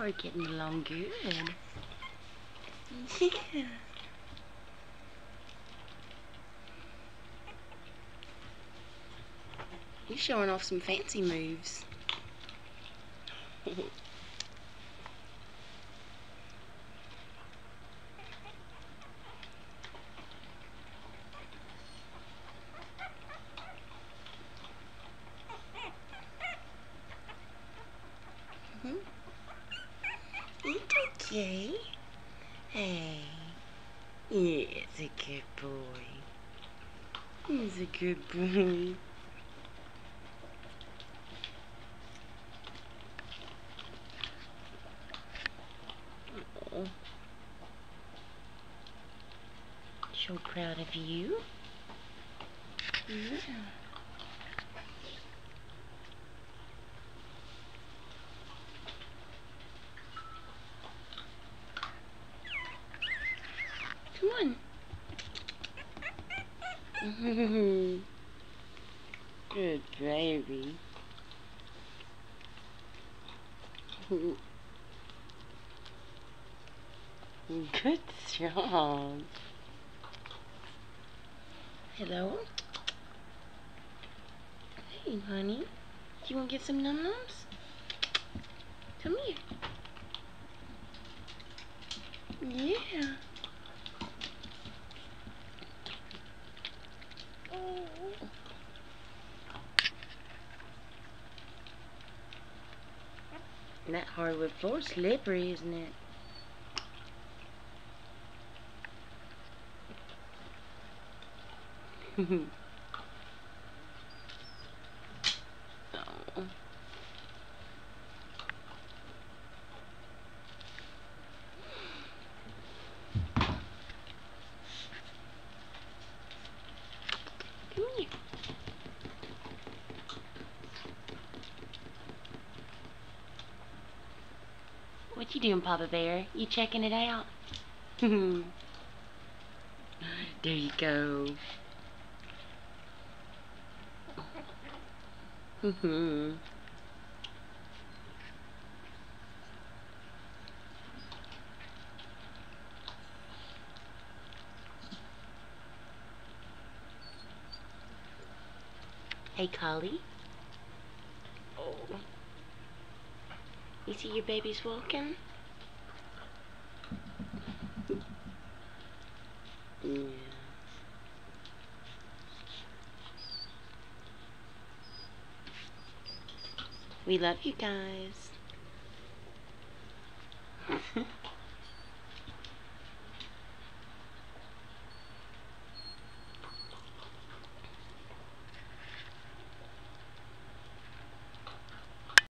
are getting along good. Yeah. He's showing off some fancy moves. It's okay. Hey. Yeah, it's a good boy. He's a good boy. Oh. So proud of you. Yeah. Come on. Good baby. Good job. Hello? Hey, honey. You want to get some num-nums? Come here. Yeah. Oh. That hardwood floor's slippery, isn't it? Oh. Come here. What you doing, Papa Bear? You checking it out? There you go. Hey, Collie. Oh. You see your babies walking? Yeah. We love you guys.